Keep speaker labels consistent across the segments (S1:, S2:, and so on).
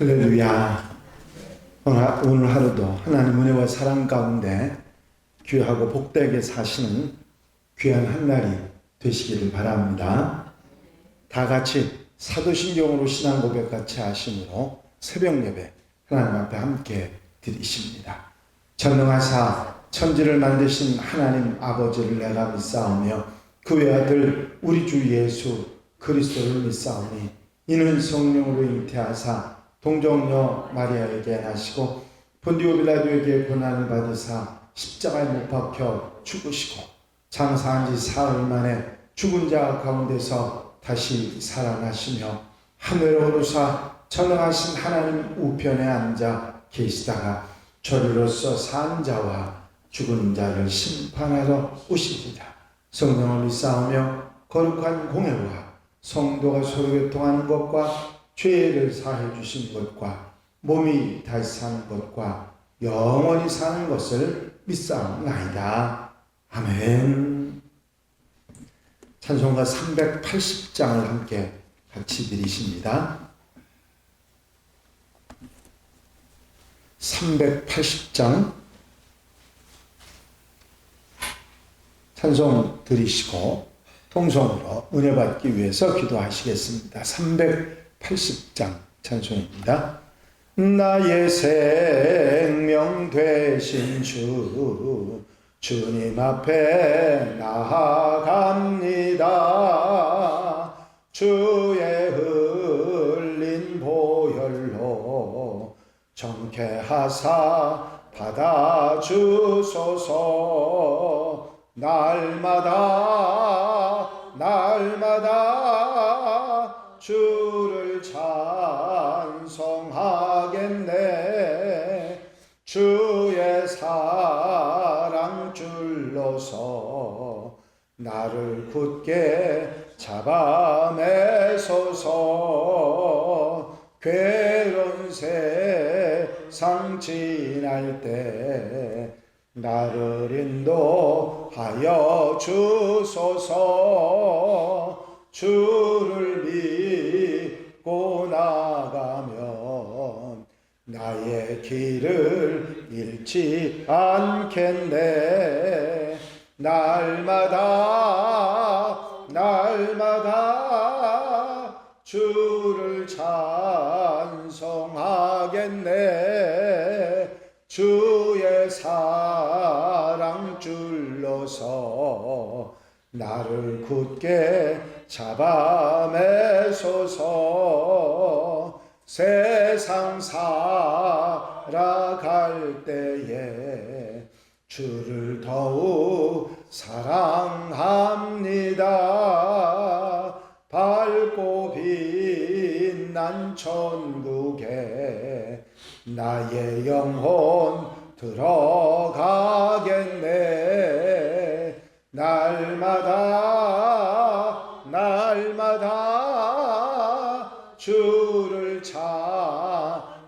S1: 할렐루야. 오늘 하루도 하나님 은혜와 사랑 가운데 귀하고 복되게 사시는 귀한 한날이 되시기를 바랍니다. 다 같이 사도신경으로 신앙 고백 같이 하심으로 새벽 예배 하나님 앞에 함께 드리십니다. 전능하사 천지를 만드신 하나님 아버지를 내가 믿사오며 그 외아들 우리 주 예수 그리스도를 믿사오니 이는 성령으로 잉태하사 동정녀 마리아에게 나시고 본디오 빌라도에게 고난을 받으사 십자가에 못 박혀 죽으시고 장사한 지 사흘 만에 죽은 자 가운데서 다시 살아나시며 하늘에 오르사 전능하신 하나님 우편에 앉아 계시다가 저리로서 산 자와 죽은 자를 심판하러 오시리라. 성령을 믿사오며 거룩한 공회와 성도가 서로 교통하는 것과 죄를 사해 주신 것과 몸이 다시 사는 것과 영원히 사는 것을 믿사옵나이다. 아멘. 찬송가 380장을 함께 같이 드리십니다. 380장 찬송 드리시고 통성으로 은혜 받기 위해서 기도하시겠습니다. 380장 찬송입니다. 나의 생명 되신 주님 앞에 나아갑니다. 주의 흘린 보혈로 정케하사 받아주소서. 날마다 주를 찬송하겠네. 주의 사랑 줄로서 나를 굳게 잡아매소서. 괴로운 세상 지날 때 나를 인도하여 주소서. 주를 믿고 나가면 나의 길을 잃지 않겠네. 날마다 주를 찬송하겠네. 주의 사랑 줄로서 나를 굳게 잡아매소서. 세상 살아갈 때에 주를 더욱 사랑합니다. 밝고 빛난 천국에 나의 영혼 들어가겠네. 날마다 주를 찬송하겠네.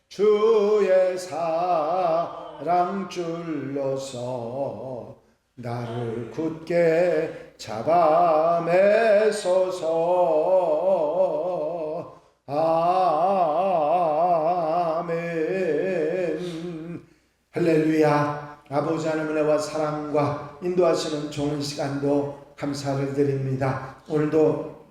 S1: 주의 사랑 줄로서 나를 굳게 잡아매소서. 아멘. 할렐루야. 아버지 하나님 은혜와 사랑과 인도하시는 좋은 시간도 감사를 드립니다. 오늘도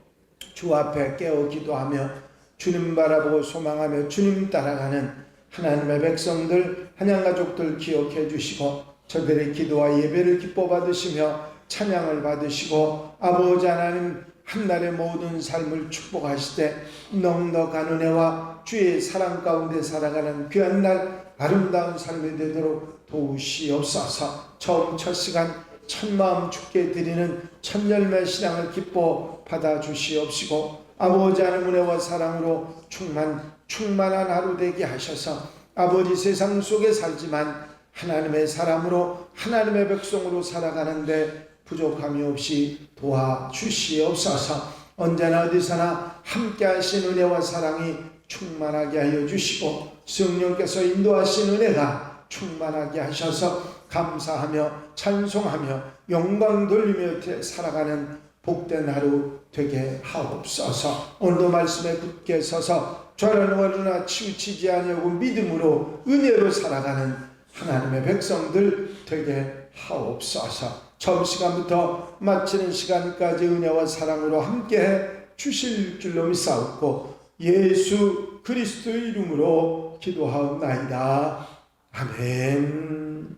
S1: 주 앞에 깨어 기도하며 주님 바라보고 소망하며 주님 따라가는 하나님의 백성들, 한양가족들 기억해 주시고 저들의 기도와 예배를 기뻐 받으시며 찬양을 받으시고 아버지 하나님 한날의 모든 삶을 축복하시되 넉넉한 은혜와 주의 사랑 가운데 살아가는 귀한 날 아름다운 삶이 되도록 도우시옵소서. 처음 첫 시간 첫마음 주께 드리는 첫열매 신앙을 기뻐 받아주시옵시고 아버지 하나님 은혜와 사랑으로 충만한 하루 되게 하셔서 아버지 세상 속에 살지만 하나님의 사람으로 하나님의 백성으로 살아가는데 부족함이 없이 도와주시옵소서. 언제나 어디서나 함께 하신 은혜와 사랑이 충만하게 하여 주시고 성령께서 인도하신 은혜가 충만하게 하셔서 감사하며 찬송하며 영광 돌리며 살아가는 복된 하루 되게 하옵소서. 오늘도 말씀에 굳게 서서 죄는 어루나 치우치지 아니하고 믿음으로 은혜로 살아가는 하나님의 백성들 되게 하옵소서. 처음 시간부터 마치는 시간까지 은혜와 사랑으로 함께해 주실 줄로 믿사옵고 예수 그리스도의 이름으로 기도하옵나이다. 아멘.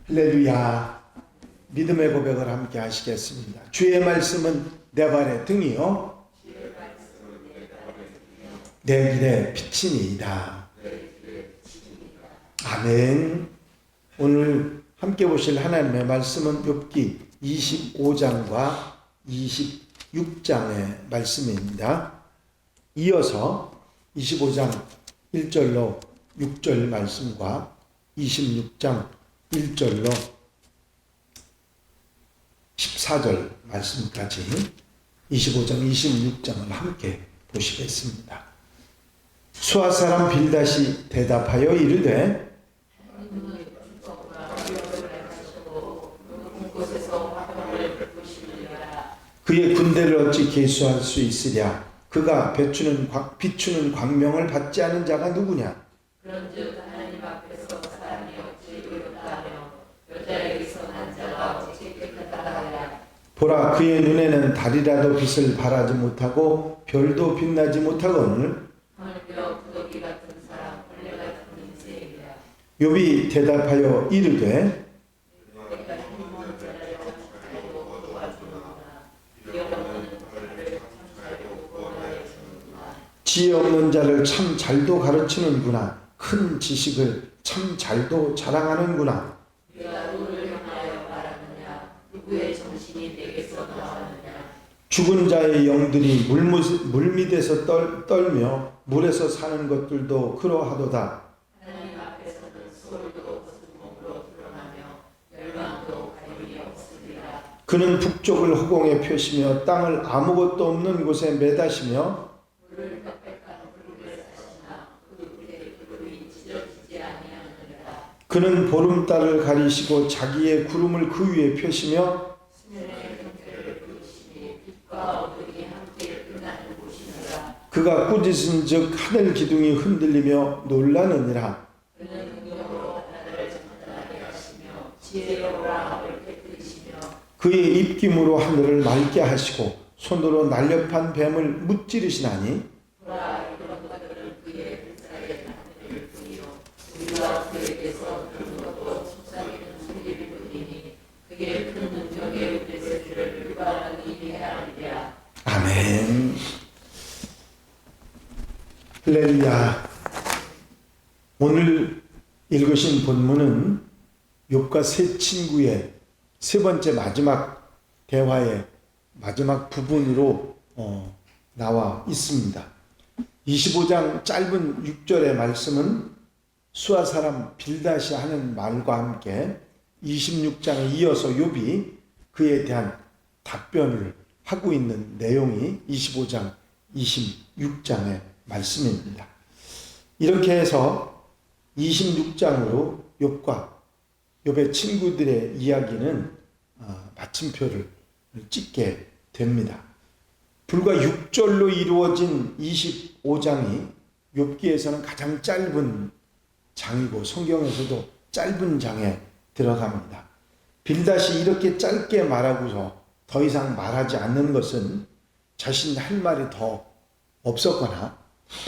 S1: 할렐루야. 믿음의 고백을 함께 하시겠습니다. 주의 말씀은 내 발의 등이요 내 길의 빛이니이다. 아멘. 오늘 함께 보실 하나님의 말씀은 욥기 25장과 26장의 말씀입니다. 이어서 25장 1절로 6절 말씀과 26장 1절로 14절 말씀까지 25장 26장을 함께 보시겠습니다. 수아 사람 빌닷이 대답하여 이르되 그의 군대를 어찌 계수할 수 있으랴. 그가 비추는 광명을 받지 않은 자가 누구냐.
S2: 그런즉 하나님 앞에서 사람이 어찌 의롭다하며 여자에게서 난 자가 어찌 깨끗하다 하랴.
S1: 보라, 그의 눈에는 달이라도 빛을 발하지 못하고 별도 빛나지 못하거늘
S2: 하늘며 구더기 같은 사람 벌레 같은 인생이라.
S1: 욥이 대답하여 이르되
S2: 내가 힘먼 자를 참살고 도와주는구나. 지혜 없는 자를 참살고 구원하여주는구나.
S1: 지혜 없는 자를 참 잘도 가르치는구나. 큰 지식을 참 잘도 자랑하는구나.
S2: 네가 누구를 향하여 말하느냐. 누구의 정신이 내게서 나왔느냐.
S1: 죽은 자의 영들이 물밑에서 떨며 물에서 사는 것들도 그러하도다.
S2: 하나님 앞에서는 소울도 거센 몸으로 드러나며 멸망도 가림이 없으리라.
S1: 그는 북쪽을 허공에 펴시며 땅을 아무것도 없는 곳에 매다시며
S2: 물을 빽빽한 푸르에 사시나 그 물에 구름이 찢어지지 아니하느니라.
S1: 그는 보름달을 가리시고 자기의 구름을 그 위에 펴시며
S2: 수면의 형태를 부르시니 빛과 어둠이 함께 끝나는 곳이니라.
S1: 그가 꾸짖은즉 하늘 기둥이 흔들리며 놀라느니라.
S2: 그는 능력으로 바다를 장단하게 하시며 지혜로 바람을 깨뜨리시며
S1: 그의 입김으로 하늘을 맑게 하시고 손으로 날렵한 뱀을 무찌르시나니
S2: 보라 이런 것들은 그의 불사의 하늘일 뿐이요 우리가 그에게서 큰 것도 속삭이는 소리를 뿐이니 그의 큰 능력의 은혜를 유발하기 위함이라.
S1: 아멘. 할렐루야. 오늘 읽으신 본문은 욥과 세 친구의 세 번째 마지막 대화의 마지막 부분으로 나와 있습니다. 25장 짧은 6절의 말씀은 수아 사람 빌닷이 하는 말과 함께 26장에 이어서 욥이 그에 대한 답변을 하고 있는 내용이 25장 26장의 말씀입니다. 이렇게 해서 26장으로 욥과 욥의 친구들의 이야기는 마침표를 찍게 됩니다. 불과 6절로 이루어진 25장이 욥기에서는 가장 짧은 장이고 성경에서도 짧은 장에 들어갑니다. 빌닷이 이렇게 짧게 말하고서 더 이상 말하지 않는 것은 자신이 할 말이 더 없었거나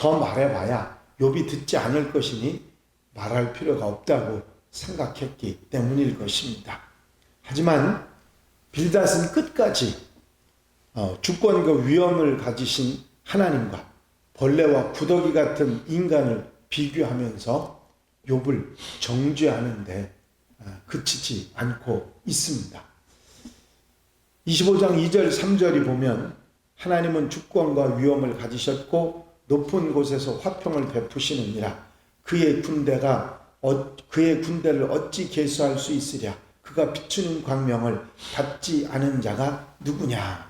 S1: 더 말해봐야 욥이 듣지 않을 것이니 말할 필요가 없다고 생각했기 때문일 것입니다. 하지만 빌닷은 끝까지 주권과 위엄을 가지신 하나님과 벌레와 구더기 같은 인간을 비교하면서 욥을 정죄하는데 그치지 않고 있습니다. 25장 2절 3절이 보면 하나님은 주권과 위엄을 가지셨고 높은 곳에서 화평을 베푸시느니라. 그의 군대를 어찌 계수할 수 있으랴. 그가 비추는 광명을 받지 않은 자가 누구냐.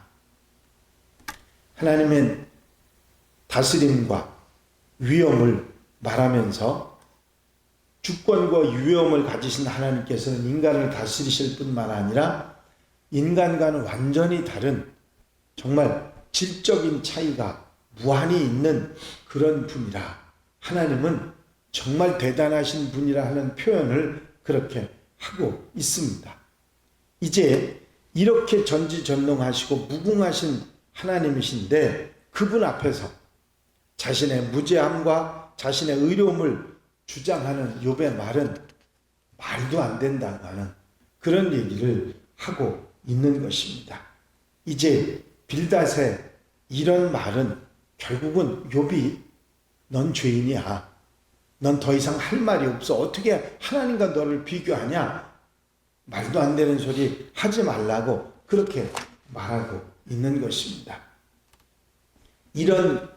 S1: 하나님은 다스림과 위엄을 말하면서 주권과 위엄을 가지신 하나님께서는 인간을 다스리실 뿐만 아니라 인간과는 완전히 다른 정말 질적인 차이가 무한히 있는 그런 분이라 하나님은 정말 대단하신 분이라 하는 표현을 그렇게 하고 있습니다. 이제 이렇게 전지전능하시고 무궁하신 하나님이신데 그분 앞에서 자신의 무죄함과 자신의 의로움을 주장하는 욥의 말은 말도 안 된다고 하는 그런 얘기를 하고 있는 것입니다. 이제 빌닷의 이런 말은 결국은 욥이 넌 죄인이야. 넌 더 이상 할 말이 없어. 어떻게 하나님과 너를 비교하냐? 말도 안 되는 소리 하지 말라고 그렇게 말하고 있는 것입니다. 이런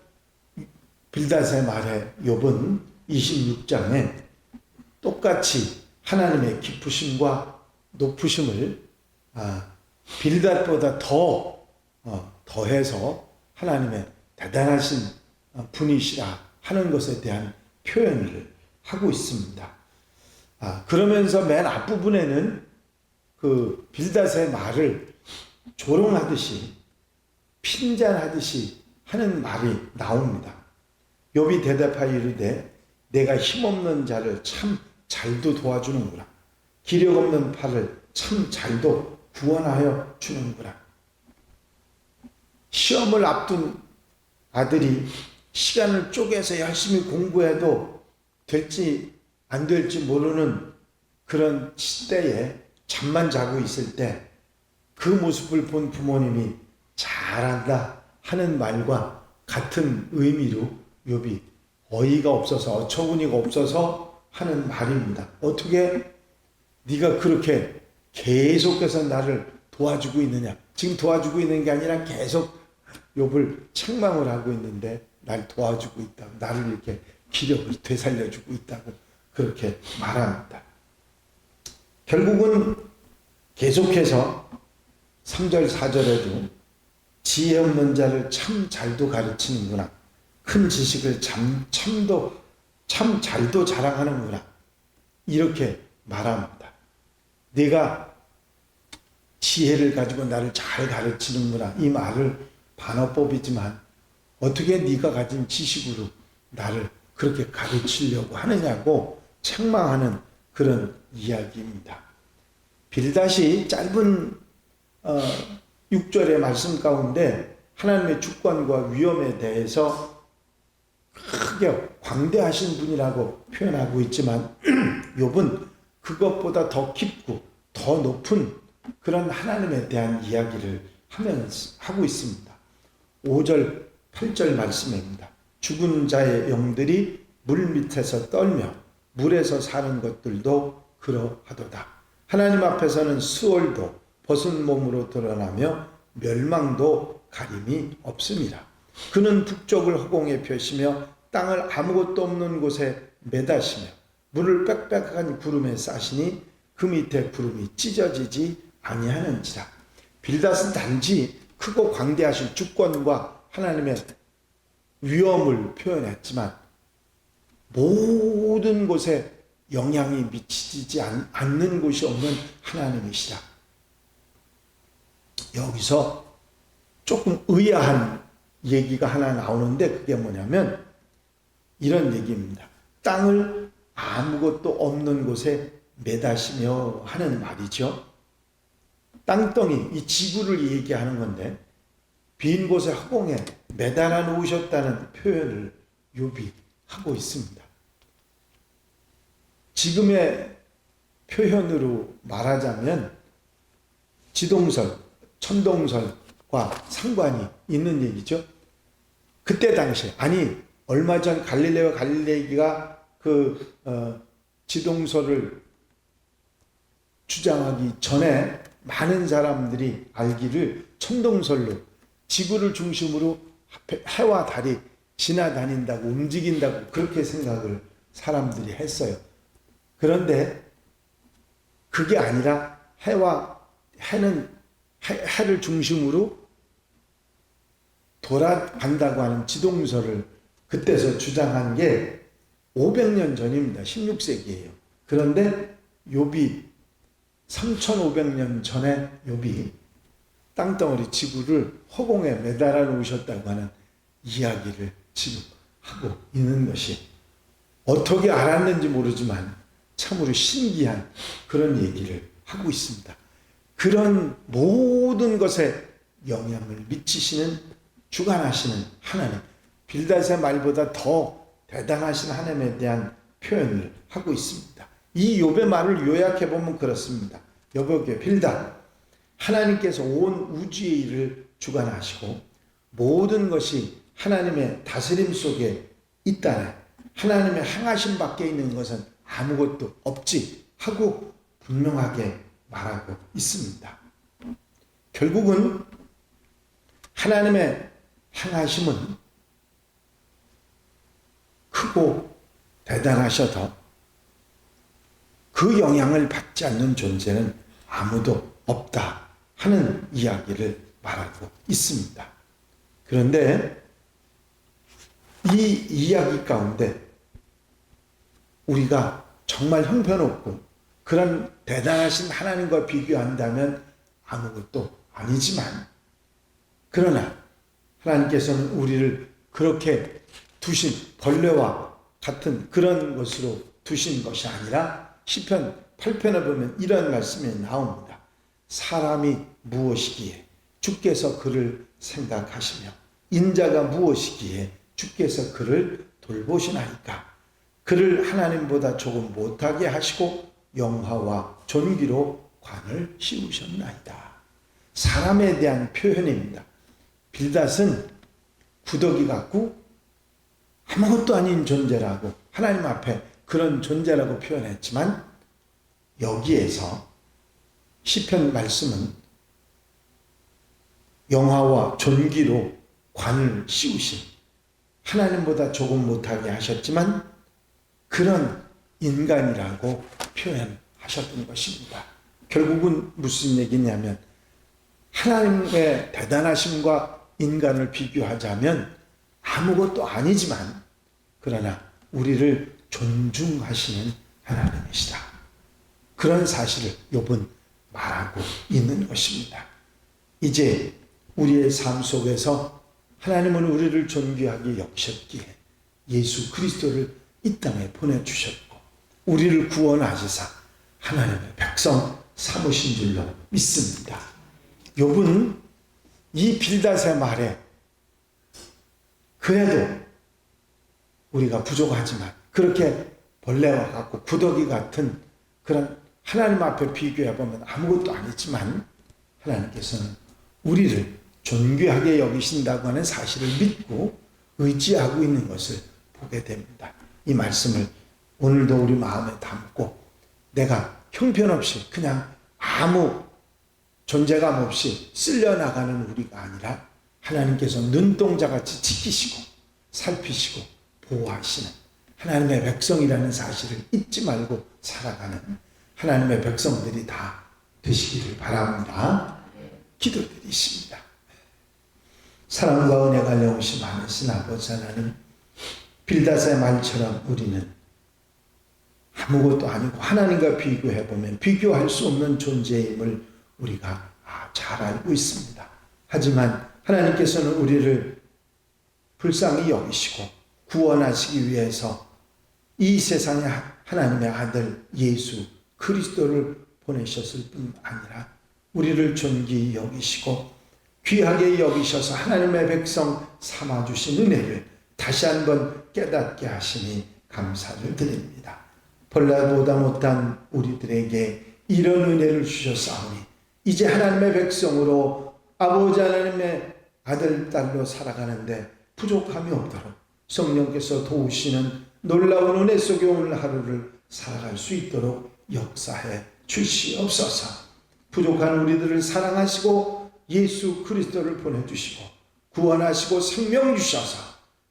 S1: 빌닷의 말에 욥은 26장에 똑같이 하나님의 깊으심과 높으심을 빌닷보다 더해서 하나님의 대단하신 분이시라 하는 것에 대한 표현을 하고 있습니다. 그러면서 맨 앞부분에는 그 빌닷의 말을 조롱하듯이 핀잔하듯이 하는 말이 나옵니다. 욥이 대답하여 이르되 내가 힘없는 자를 참 잘도 도와주는구나. 기력 없는 팔을 참 잘도 구원하여 주는구나. 시험을 앞둔 아들이 시간을 쪼개서 열심히 공부해도 될지 안 될지 모르는 그런 시대에 잠만 자고 있을 때 그 모습을 본 부모님이 잘한다 하는 말과 같은 의미로 욥이 어이가 없어서 어처구니가 없어서 하는 말입니다. 어떻게 네가 그렇게 계속해서 나를 도와주고 있느냐. 지금 도와주고 있는 게 아니라 계속 욥을 책망을 하고 있는데 날 도와주고 있다고, 나를 이렇게 기력을 되살려주고 있다고 그렇게 말합니다. 결국은 계속해서 3절 4절에도 지혜 없는 자를 참 잘도 가르치는구나. 큰 지식을 참 잘도 자랑하는구나. 이렇게 말합니다. 네가 지혜를 가지고 나를 잘 가르치는구나. 이 말을 반어법이지만 어떻게 네가 가진 지식으로 나를 그렇게 가르치려고 하느냐고 책망하는 그런 이야기입니다. 빌닷이 짧은 6절의 말씀 가운데 하나님의 주권과 위엄에 대해서 크게 광대하신 분이라고 표현하고 있지만 욥은 그것보다 더 깊고 더 높은 그런 하나님에 대한 이야기를 하고 있습니다. 5절 8절 말씀입니다. 죽은 자의 영들이 물 밑에서 떨며 물에서 사는 것들도 그러하도다. 하나님 앞에서는 수월도 벗은 몸으로 드러나며 멸망도 가림이 없습니다. 그는 북쪽을 허공에 펴시며 땅을 아무것도 없는 곳에 매다시며 물을 빽빽한 구름에 싸시니 그 밑에 구름이 찢어지지 아니하는지라. 빌닷은 단지 크고 광대하신 주권과 하나님의 위엄을 표현했지만 모든 곳에 영향이 미치지 않는 곳이 없는 하나님이시라. 여기서 조금 의아한 얘기가 하나 나오는데 그게 뭐냐면 이런 얘기입니다. 땅을 아무것도 없는 곳에 매다시며 하는 말이죠. 땅덩이, 이 지구를 얘기하는 건데 빈 곳에 허공에 매달아 놓으셨다는 표현을 욥이 하고 있습니다. 지금의 표현으로 말하자면 지동설, 천동설과 상관이 있는 얘기죠. 그때 당시에, 아니 얼마 전 갈릴레오 갈릴레이가 지동설을 주장하기 전에 많은 사람들이 알기를 천동설로 지구를 중심으로 해와 달이 지나다닌다고 움직인다고 그렇게 생각을 사람들이 했어요. 그런데 그게 아니라 해를 중심으로 돌아간다고 하는 지동설을 그때서 주장한 게 500년 전입니다. 16세기예요. 그런데 욥이 3500년 전에 욥이 땅덩어리 지구를 허공에 매달아 놓으셨다고 하는 이야기를 지금 하고 있는 것이, 어떻게 알았는지 모르지만 참으로 신기한 그런 얘기를 하고 있습니다. 그런 모든 것에 영향을 미치시는, 주관하시는 하나님, 빌닷의 말보다 더 대단하신 하나님에 대한 표현을 하고 있습니다. 이 욥의 말을 요약해 보면 그렇습니다. 여보게 빌닷, 하나님께서 온 우주의 일을 주관하시고 모든 것이 하나님의 다스림 속에 있다네, 하나님의 행하심 밖에 있는 것은 아무것도 없지 하고 분명하게 말하고 있습니다. 결국은 하나님의 행하심은 크고 대단하셔도 그 영향을 받지 않는 존재는 아무도 없다 하는 이야기를 말하고 있습니다. 그런데 이 이야기 가운데 우리가 정말 형편없고 그런 대단하신 하나님과 비교한다면 아무것도 아니지만, 그러나 하나님께서는 우리를 그렇게 두신, 벌레와 같은 그런 것으로 두신 것이 아니라 시편 8편에 보면 이런 말씀이 나옵니다. 사람이 무엇이기에 주께서 그를 생각하시며 인자가 무엇이기에 주께서 그를 돌보시나이까. 그를 하나님보다 조금 못하게 하시고 영화와 존귀로 관을 씌우셨나이다. 사람에 대한 표현입니다. 빌닷은 구더기 같고 아무것도 아닌 존재라고, 하나님 앞에 그런 존재라고 표현했지만, 여기에서 시편 말씀은 영화와 존귀로 관을 씌우신, 하나님보다 조금 못하게 하셨지만 그런 인간이라고 표현하셨던 것입니다. 결국은 무슨 얘기냐면, 하나님의 대단하심과 인간을 비교하자면 아무것도 아니지만, 그러나 우리를 존중하시는 하나님이시다. 그런 사실을 욥은 말하고 있는 것입니다. 이제 우리의 삶 속에서 하나님은 우리를 존귀하게 여기셨기에 예수 그리스도를 이 땅에 보내주셨고 우리를 구원하시사 하나님의 백성 삼으신 줄로 믿습니다. 욥은 이 빌닷의 말에 그래도 우리가 부족하지만, 그렇게 벌레와 같고 구더기 같은 그런 하나님 앞에 비교해보면 아무것도 아니지만, 하나님께서는 우리를 존귀하게 여기신다고 하는 사실을 믿고 의지하고 있는 것을 보게 됩니다. 이 말씀을 오늘도 우리 마음에 담고, 내가 형편없이 그냥 아무 존재감 없이 쓸려나가는 우리가 아니라 하나님께서 눈동자같이 지키시고 살피시고 보호하시는 하나님의 백성이라는 사실을 잊지 말고 살아가는 하나님의 백성들이 다 되시기를 바랍니다. 기도드리십니다. 사랑과 은혜가 영시 많으신 아버지 하나님, 빌닷의 말처럼 우리는 아무것도 아니고 하나님과 비교해보면 비교할 수 없는 존재임을 우리가 잘 알고 있습니다. 하지만 하나님께서는 우리를 불쌍히 여기시고 구원하시기 위해서 이 세상에 하나님의 아들 예수 그리스도를 보내셨을 뿐 아니라 우리를 존귀히 여기시고 귀하게 여기셔서 하나님의 백성 삼아주신 은혜를 다시 한번 깨닫게 하시니 감사를 드립니다. 벌레보다 못한 우리들에게 이런 은혜를 주셨사오니 이제 하나님의 백성으로 아버지 하나님의 아들, 딸로 살아가는데 부족함이 없도록 성령께서 도우시는 놀라운 은혜 속에 오늘 하루를 살아갈 수 있도록 역사해 주시옵소서. 부족한 우리들을 사랑하시고 예수 그리스도를 보내주시고 구원하시고 생명 주셔서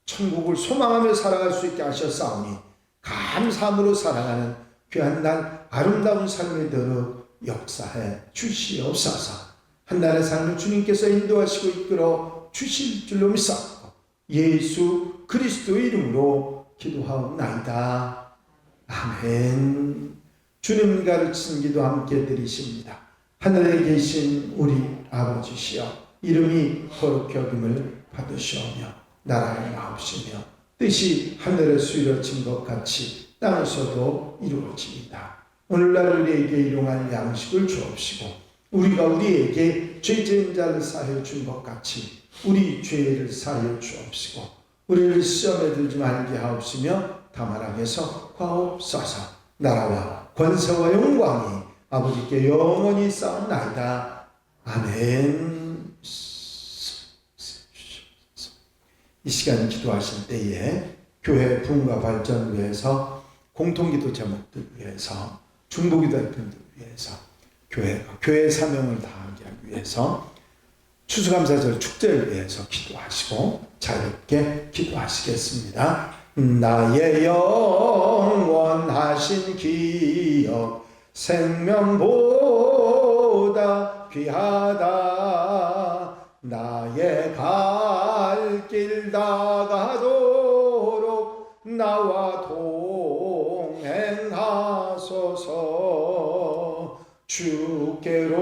S1: 천국을 소망하며 살아갈 수 있게 하셨사오니 감사함으로 살아가는 귀한 날 아름다운 삶이 되도록 역사해 주시옵소서. 한 날의 삶을 주님께서 인도하시고 이끌어 주실 줄로 믿사옵고 예수 그리스도의 이름으로 기도하옵나이다. 아멘. 주님 가르치신 기도 함께 드리십니다. 하늘에 계신 우리 아버지시여, 이름이 거룩히 여김을 받으시오며 나라가 나옵시며 뜻이 하늘에서 이루어진 것 같이 땅에서도 이루어집니다. 오늘날 우리에게 일용할 양식을 주옵시고 우리가 우리에게 죄 지은 자를 사하여 준 것 같이 우리 죄를 사하여 주옵시고 우리를 시험에 들지 말게 하옵시며 다만 악에서 구하옵소서. 나라와 권세와 영광이 아버지께 영원히 쌓옵나이다. 아멘. 이 시간 기도하실 때에 교회 부흥과 발전을 위해서, 공통기도 제목들 위해서, 중보기도할 분들 위해서, 교회 사명을 다하기 위해서, 추수감사절 축제를 위해서 기도하시고 자유롭게 기도하시겠습니다. 나의 영원하신 기억 생명보다 귀하다. 나의 갈 길 나가도록 나와 동행하소서.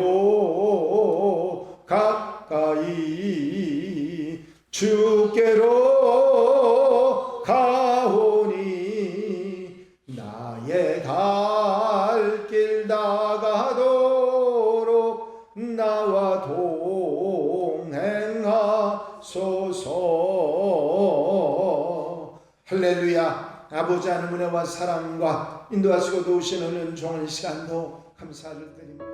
S1: 주께로 가까이 주께로 가오니 나의 갈 길 나가도록 나와 동행하소서. 할렐루야. 아버지 하나님 은혜와 사랑과 인도하시고 도우시는 은총의 시간도 감사를 드립니다.